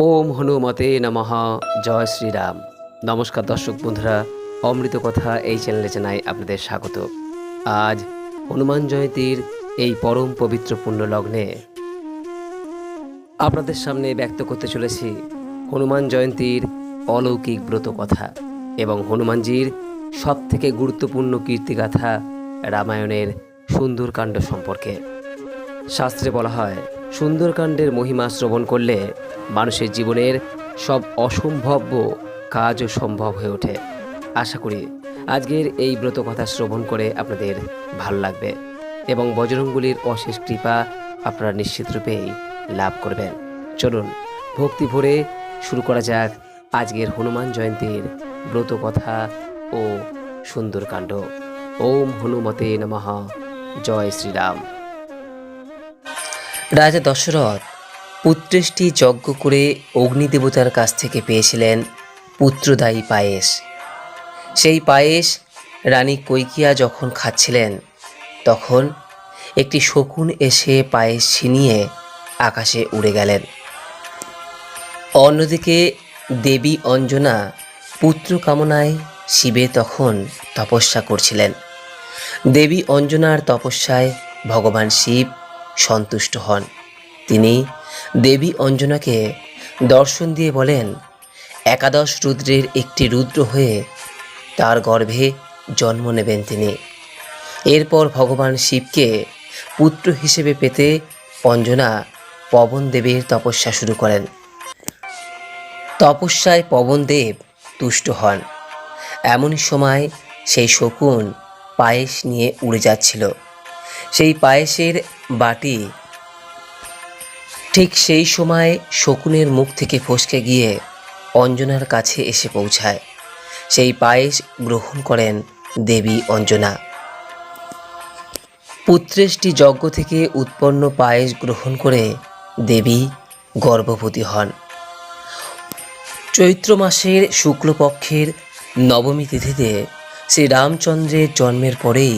ওম হনুমতে নমঃ। জয় শ্রীরাম। নমস্কার দর্শক বন্ধুরা, অমৃত কথা এই চ্যানেলে জানাই আপনাদের স্বাগত। আজ হনুমান জয়ন্তীর এই পরম পবিত্র পুণ্য লগ্নে আপনাদের সামনে ব্যক্ত করতে চলেছি হনুমান জয়ন্তীর অলৌকিক ব্রত কথা এবং হনুমানজির সবথেকে গুরুত্বপূর্ণ কীর্তিগাথা রামায়ণের সুন্দরকাণ্ড সম্পর্কে। শাস্ত্রে বলা হয়, সুন্দরকাণ্ডের মহিমা শ্রবণ করলে মানুষের জীবনের সব অসম্ভাব্য কাজও সম্ভব হয়ে ওঠে। আশা করি আজকের এই ব্রত কথা শ্রবণ করে আপনাদের ভালো লাগবে এবং বজরংবলীর অশেষ কৃপা আপনারা নিশ্চিত রূপেই লাভ করবেন। চলুন ভক্তি ভরে শুরু করা যাক আজকের হনুমান জয়ন্তীর ব্রত কথা ও সুন্দরকাণ্ড। ওম হনুমতে নমঃ। জয় শ্রীরাম। রাজা দশরথ পুত্রেষ্টি যজ্ঞ করে অগ্নিদেবতার কাছ থেকে পেয়েছিলেন পুত্রদায়ী পায়েস। সেই পায়েস রানী কৈকেয়ী যখন খাচ্ছিলেন তখন একটি শকুন এসে পায়েস ছিনিয়ে আকাশে উড়ে গেলেন। অন্যদিকে দেবী অঞ্জনা পুত্র কামনায় শিবের তখন তপস্যা করছিলেন। দেবী অঞ্জনার তপস্যায় ভগবান শিব সন্তুষ্ট হন। তিনি দেবী অঞ্জনাকে দর্শন দিয়ে বলেন, একাদশ রুদ্রের একটি রুদ্র হয়ে তার গর্ভে জন্ম নেবেন তিনি। এরপর ভগবান শিবকে পুত্র হিসেবে পেতে অঞ্জনা পবনদেবের তপস্যা শুরু করেন। তপস্যায় পবনদেব তুষ্ট হন। এমনই সময় সেই শকুন পায়েস নিয়ে উড়ে যাচ্ছিল। সেই পায়েসের বাটি ঠিক সেই সময় শকুনের মুখ থেকে ফসকে গিয়ে অঞ্জনার কাছে এসে পৌঁছায়। সেই পায়েস গ্রহণ করেন দেবী অঞ্জনা। পুত্রেষ্টি যজ্ঞ থেকে উৎপন্ন পায়েস গ্রহণ করে দেবী গর্ভবতী হন। চৈত্র মাসের শুক্লপক্ষের নবমী তিথিতে শ্রীরামচন্দ্রের জন্মের পরেই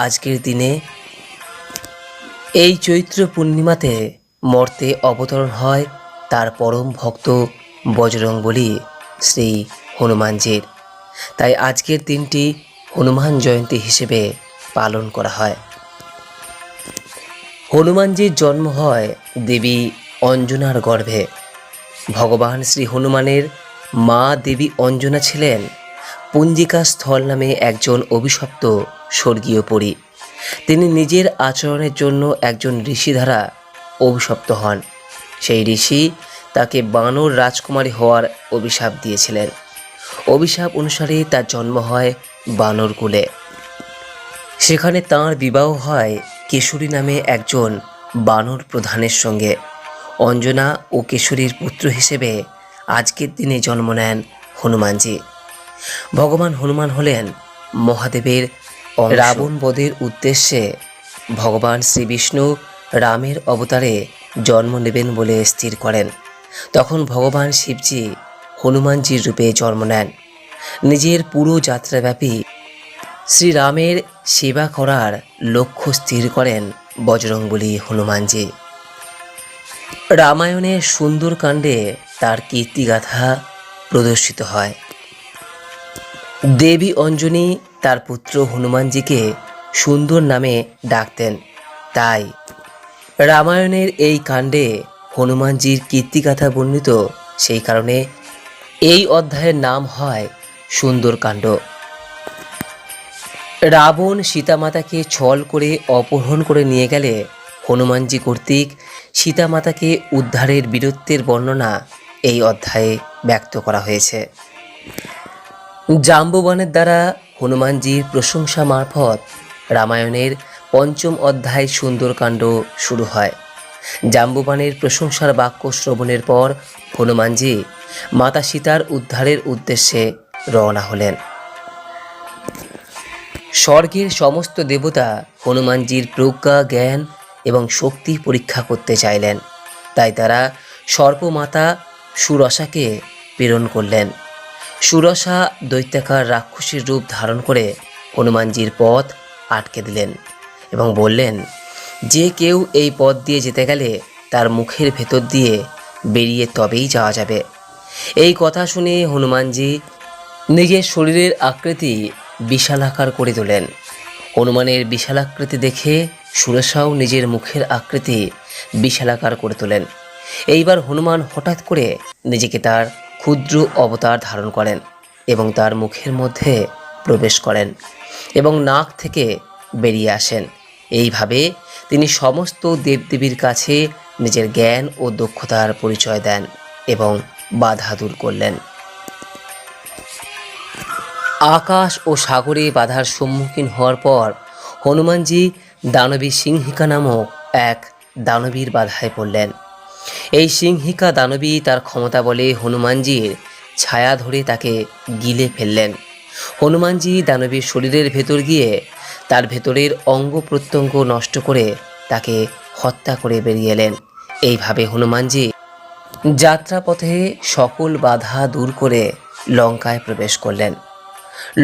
আজকের দিনে এই চৈত্র পূর্ণিমাতে মর্তে অবতরণ হয় তার পরম ভক্ত বজরংবলী শ্রী হনুমানজির। তাই আজকের দিনটি হনুমান জয়ন্তী হিসেবে পালন করা হয়। হনুমানজির জন্ম হয় দেবী অঞ্জনার গর্ভে। ভগবান শ্রী হনুমানের মা দেবী অঞ্জনা ছিলেন পুঞ্জিকা স্থল নামে একজন অভিশপ্ত স্বর্গীয় পরী। তিনি নিজের আচরণের জন্য একজন ঋষি দ্বারা অভিশপ্ত হন। সেই ঋষি তাকে বানর রাজকুমারী হওয়ার অভিশাপ দিয়েছিলেন। অভিশাপ অনুসারে তার জন্ম হয় বানরকুলে। সেখানে তাঁর বিবাহ হয় কেশরী নামে একজন বানর প্রধানের সঙ্গে। অঞ্জনা ও কেশরীর পুত্র হিসেবে আজকের দিনে জন্ম নেন হনুমানজি। ভগবান হনুমান হলেন মহাদেবের রাবণ বধের উদ্দেশ্যে ভগবান শ্রী বিষ্ণু রামের অবতারে জন্ম নেবেন বলে স্থির করেন। তখন ভগবান শিবজি হনুমানজির রূপে জন্ম নেন। নিজের পুরো যাত্রাব্যাপী শ্রীরামের সেবা করার লক্ষ্য স্থির করেন বজরংবলী হনুমানজি। রামায়ণের সুন্দরকাণ্ডে তার কীর্তিগাথা প্রদর্শিত হয়। দেবী অঞ্জনী তার পুত্র হনুমানজিকে সুন্দর নামে ডাকতেন। তাই রামায়ণের এই কাণ্ডে হনুমানজির কীর্তিগাথা বর্ণিত, সেই কারণে এই অধ্যায়ের নাম হয় সুন্দরকাণ্ড। রাবণ সীতামাতাকে ছল করে অপহরণ করে নিয়ে গেলে হনুমানজি কর্তৃক সীতামাতাকে উদ্ধারের বীরত্বের বর্ণনা এই অধ্যায়ে ব্যক্ত করা হয়েছে। জাম্ববানের দ্বারা হনুমানজির প্রশংসা মারফত রামায়ণের পঞ্চম অধ্যায় সুন্দরকাণ্ড শুরু হয়। জাম্ববানের প্রশংসার বাক্য শ্রবণের পর হনুমানজি মাতা সীতার উদ্ধারের উদ্দেশ্যে রওনা হলেন। স্বর্গের সমস্ত দেবতা হনুমানজির প্রজ্ঞা, জ্ঞান এবং শক্তি পরীক্ষা করতে চাইলেন। তাই তারা সর্পমাতা সুরসাকে প্রেরণ করলেন। সুরসা দৈত্যাকার রাক্ষসীর রূপ ধারণ করে হনুমানজির পথ আটকে দিলেন এবং বললেন, যে কেউ এই পথ দিয়ে যেতে গেলে তার মুখের ভেতর দিয়ে বেরিয়ে তবেই যাওয়া যাবে। এই কথা শুনে হনুমানজি নিজের শরীরের আকৃতি বিশালাকার করে তোলেন। হনুমানের বিশালাকৃতি দেখে সুরেশাও নিজের মুখের আকৃতি বিশালাকার করে তোলেন। এইবার হনুমান হঠাৎ করে নিজেকে তার ক্ষুদ্র অবতার ধারণ করেন এবং তার মুখের মধ্যে প্রবেশ করেন এবং নাক থেকে বেরিয়ে আসেন। এইভাবে তিনি সমস্ত দেবদেবীর কাছে নিজের জ্ঞান ও দক্ষতার পরিচয় দেন এবং বাধা দূর করলেন। আকাশ ও সাগরে বাধার সম্মুখীন হওয়ার পর হনুমানজি দানবী সিংহিকা নামক এক দানবীর বাধায় পড়লেন। এই সিংহিকা দানবী তার ক্ষমতা বলে হনুমানজির ছায়া ধরে তাকে গিলে ফেললেন। হনুমানজি দানবীর শরীরের ভেতর গিয়ে তার ভেতরের অঙ্গ প্রত্যঙ্গ নষ্ট করে তাকে হত্যা করে বেরিয়ে এলেন। এইভাবে হনুমানজি যাত্রাপথে সকল বাধা দূর করে লঙ্কায় প্রবেশ করলেন।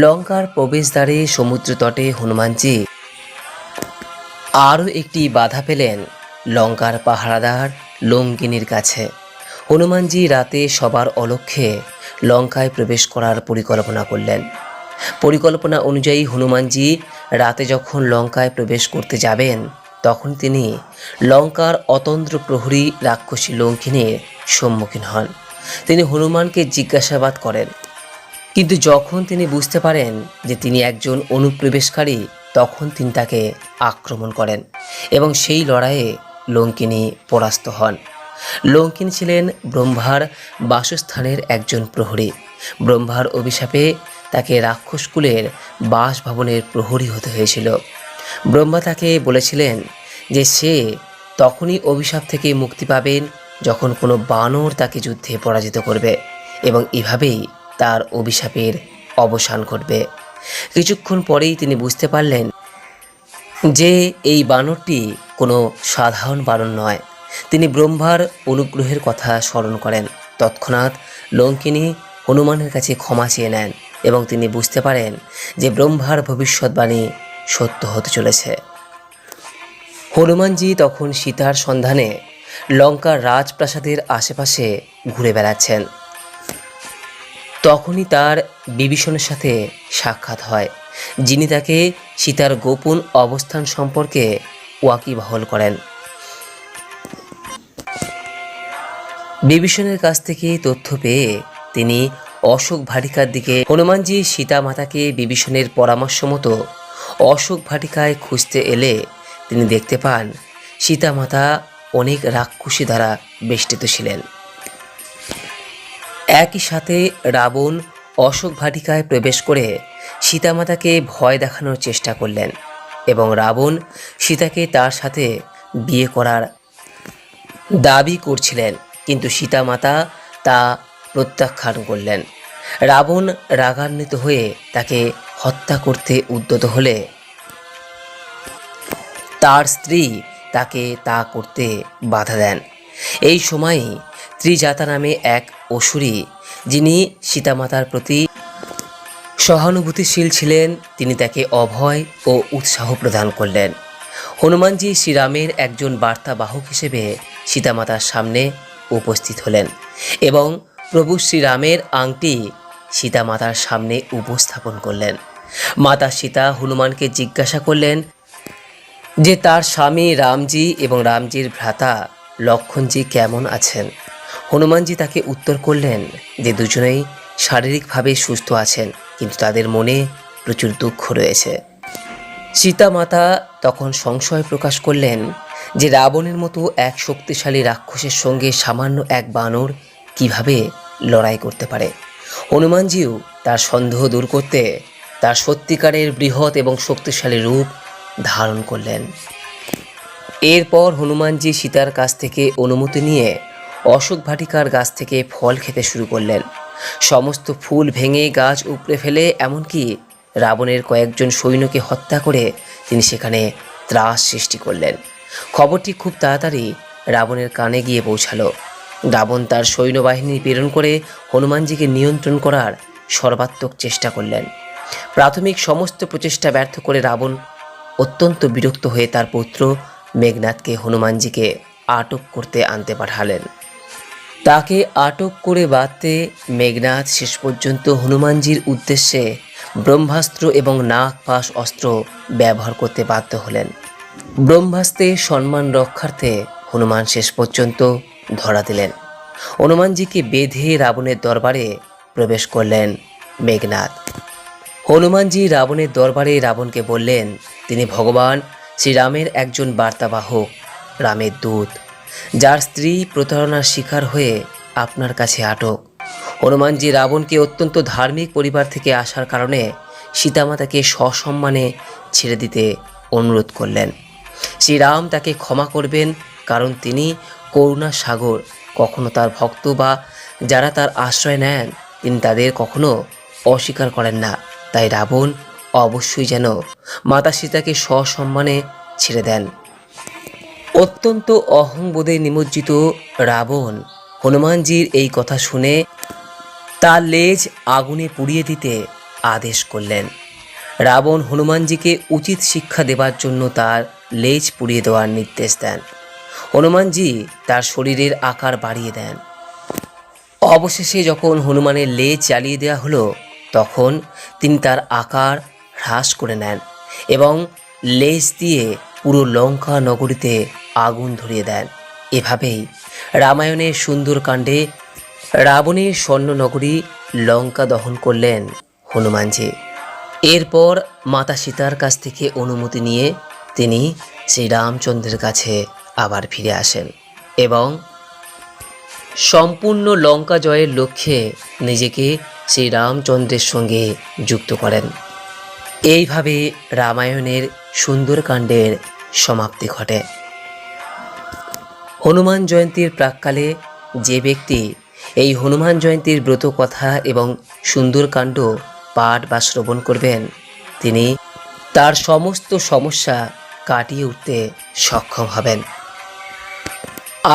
লঙ্কার প্রবেশদ্বারে সমুদ্র তটে হনুমানজি আরও একটি বাধা পেলেন লঙ্কার পাহারাদার লঙ্কিনীর কাছে। হনুমানজি রাতে সবার অলক্ষ্যে লঙ্কায় প্রবেশ করার পরিকল্পনা করলেন। পরিকল্পনা অনুযায়ী হনুমানজি রাতে যখন লঙ্কায় প্রবেশ করতে যাবেন তখন তিনি লঙ্কার অতন্দ্র প্রহরী রাক্ষসী লঙ্কিনীর সম্মুখীন হন। তিনি হনুমানকে জিজ্ঞাসাবাদ করেন, কিন্তু যখন তিনি বুঝতে পারেন যে তিনি একজন অনুপ্রবেশকারী তখন তিনি তাকে আক্রমণ করেন এবং সেই লড়াইয়ে লঙ্কিনী পরাস্ত হন। লঙ্কিনী ছিলেন ব্রহ্মার বাসস্থানের একজন প্রহরী। ব্রহ্মার অভিশাপে তাকে রাক্ষসকুলের বাসভবনের প্রহরী হতে হয়েছিল। ব্রহ্মা তাকে বলেছিলেন যে সে তখনই অভিশাপ থেকে মুক্তি পাবেন যখন কোনো বানর তাকে যুদ্ধে পরাজিত করবে এবং এভাবেই তার অভিশাপের অবসান ঘটবে। কিছুক্ষণ পরেই তিনি বুঝতে পারলেন যে এই বানরটি কোনো সাধারণ বানর নয়। তিনি ব্রহ্মার অনুগ্রহের কথা স্মরণ করেন। তৎক্ষণাৎ লঙ্কিনী হনুমানের কাছে ক্ষমা চেয়ে নেন এবং তিনি বুঝতে পারেন যে ব্রহ্মার ভবিষ্যৎবাণী সত্য হতে চলেছে। হনুমানজি তখন সীতার সন্ধানে লঙ্কার রাজপ্রাসাদের আশেপাশে ঘুরে বেড়াচ্ছেন। তখনই তার বিভীষণের সাথে সাক্ষাৎ হয়, যিনি তাকে সীতার গোপন অবস্থান সম্পর্কে ওয়াকিবহাল করেন। বিভীষণের কাছ থেকে তথ্য পেয়ে তিনি অশোক ভাটিকার দিকে হনুমানজি সীতা মাতাকে বিভীষণের পরামর্শ মতো অশোক ভাটিকায় খুঁজতে এলে তিনি দেখতে পান সীতা মাতা অনেক রাক্ষসী দ্বারা বেষ্টিত ছিলেন। একই সাথে রাবণ অশোক ভাটিকায় প্রবেশ করে সীতামাতাকে ভয় দেখানোর চেষ্টা করলেন এবং রাবণ সীতাকে তার সাথে বিয়ে করার দাবি করছিলেন, কিন্তু সীতামাতা তা প্রত্যাখ্যান করলেন। রাবণ রাগান্বিত হয়ে তাকে হত্যা করতে উদ্যত হলে তার স্ত্রী তাকে তা করতে বাধা দেন। এই সময়ই ত্রিজাতা নামে এক অসুরী, যিনি সীতামাতার প্রতি সহানুভূতিশীল ছিলেন, তিনি তাকে অভয় ও উৎসাহ প্রদান করলেন। হনুমানজি শ্রীরামের একজন বার্তাবাহক হিসেবে সীতামাতার সামনে উপস্থিত হলেন এবং প্রভু শ্রীরামের আংটি সীতামাতার সামনে উপস্থাপন করলেন। মাতা সীতা হনুমানকে জিজ্ঞাসা করলেন যে তার স্বামী রামজি এবং রামজির ভ্রাতা লক্ষণজি কেমন আছেন। হনুমানজি তাকে উত্তর করলেন যে দুজনেই শারীরিকভাবে সুস্থ আছেন, কিন্তু তাদের মনে প্রচুর দুঃখ রয়েছে। সীতা মাতা তখন সংশয় প্রকাশ করলেন যে রাবণের মতো এক শক্তিশালী রাক্ষসের সঙ্গে সামান্য এক বানর কিভাবে লড়াই করতে পারে। হনুমানজিও তার সন্দেহ দূর করতে তার সত্যিকারের বৃহৎ এবং শক্তিশালী রূপ ধারণ করলেন। এরপর হনুমানজি সীতার কাছ থেকে অনুমতি নিয়ে অশোক ভাটিকার গাছ থেকে ফল খেতে শুরু করলেন। সমস্ত ফুল ভেঙে গাছ উপড়ে ফেলে এমনকি রাবণের কয়েকজন সৈন্যকে হত্যা করে তিনি সেখানে ত্রাস সৃষ্টি করলেন। খবরটি খুব তাড়াতাড়ি রাবণের কানে গিয়ে পৌঁছালো। রাবণ তার সৈন্যবাহিনী প্রেরণ করে হনুমানজিকে নিয়ন্ত্রণ করার সর্বাত্মক চেষ্টা করলেন। প্রাথমিক সমস্ত প্রচেষ্টা ব্যর্থ করে রাবণ অত্যন্ত বিরক্ত হয়ে তার পুত্র মেঘনাথকে হনুমানজিকে আটক করতে আনতে পাঠালেন। তাকে আটক করে বাঁধতে মেঘনাদ শেষ পর্যন্ত হনুমানজির উদ্দেশ্যে ব্রহ্মাস্ত্র এবং নাগপাশ অস্ত্র ব্যবহার করতে বাধ্য হলেন। ব্রহ্মাস্ত্রের সম্মান রক্ষার্থে হনুমান শেষ পর্যন্ত ধরা দিলেন। হনুমানজিকে বেঁধে রাবণের দরবারে প্রবেশ করলেন মেঘনাদ। হনুমানজি রাবণের দরবারে রাবণকে বললেন তিনি ভগবান শ্রীরামের একজন বার্তাবাহক, রামের দূত, যার স্ত্রী প্রতারণার শিকার হয়ে আপনার কাছে আটক। হনুমানজি রাবণকে অত্যন্ত ধার্মিক পরিবার থেকে আসার কারণে সীতামাতাকে সসম্মানে ছেড়ে দিতে অনুরোধ করলেন। শ্রীরাম তাকে ক্ষমা করবেন, কারণ তিনি করুণা সাগর, কখনো তার ভক্ত বা যারা তার আশ্রয় নেন তিনি তাদের কখনো অস্বীকার করেন না। তাই রাবণ অবশ্যই যেন মাতা সীতাকে সসম্মানে ছেড়ে দেন। অত্যন্ত অহংবোধে নিমজ্জিত রাবণ হনুমানজির এই কথা শুনে তার লেজ আগুনে পুড়িয়ে দিতে আদেশ করলেন। রাবণ হনুমানজিকে উচিত শিক্ষা দেবার জন্য তার লেজ পুড়িয়ে দেওয়ার নির্দেশ দেন। হনুমানজি তার শরীরের আকার বাড়িয়ে দেন। অবশেষে যখন হনুমানের লেজ জ্বালিয়ে দেওয়া হলো, তখন তিনি তার আকার হ্রাস করে নেন এবং লেজ দিয়ে পুরো লঙ্কা নগরীতে আগুন ধরিয়ে দেন। এভাবেই রামায়ণের সুন্দরকাণ্ডে রাবণের স্বর্ণনগরী লঙ্কা দহন করলেন হনুমানজি। এরপর মাতা সীতার কাছ থেকে অনুমতি নিয়ে তিনি শ্রীরামচন্দ্রের কাছে আবার ফিরে আসেন এবং সম্পূর্ণ লঙ্কা জয়ের লক্ষ্যে নিজেকে শ্রীরামচন্দ্রের সঙ্গে যুক্ত করেন। এইভাবে রামায়ণের সুন্দরকাণ্ডের সমাপ্তি ঘটে। হনুমান জয়ন্তীর প্রাক্কালে যে ব্যক্তি এই হনুমান জয়ন্তীর ব্রত কথা এবং সুন্দরকাণ্ড পাঠ বা শ্রবণ করবেন, তিনি তার সমস্ত সমস্যা কাটিয়ে উঠতে সক্ষম হবেন।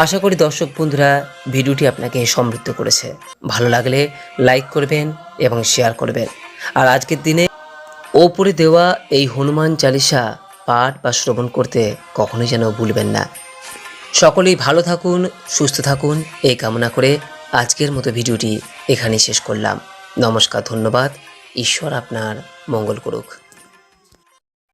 আশা করি দর্শক বন্ধুরা ভিডিওটি আপনাকে সমৃদ্ধ করেছে। ভালো লাগলে লাইক করবেন এবং শেয়ার করবেন। আর আজকের দিনে ওপরে দেওয়া এই হনুমান চালিসা পাঠ বা শ্রবণ করতে কখনোই যেন ভুলবেন না। সকলেই ভালো থাকুন, সুস্থ থাকুন এই কামনা করে আজকের মতো ভিডিওটি এখানেই শেষ করলাম। নমস্কার, ধন্যবাদ। ঈশ্বর আপনার মঙ্গল করুক।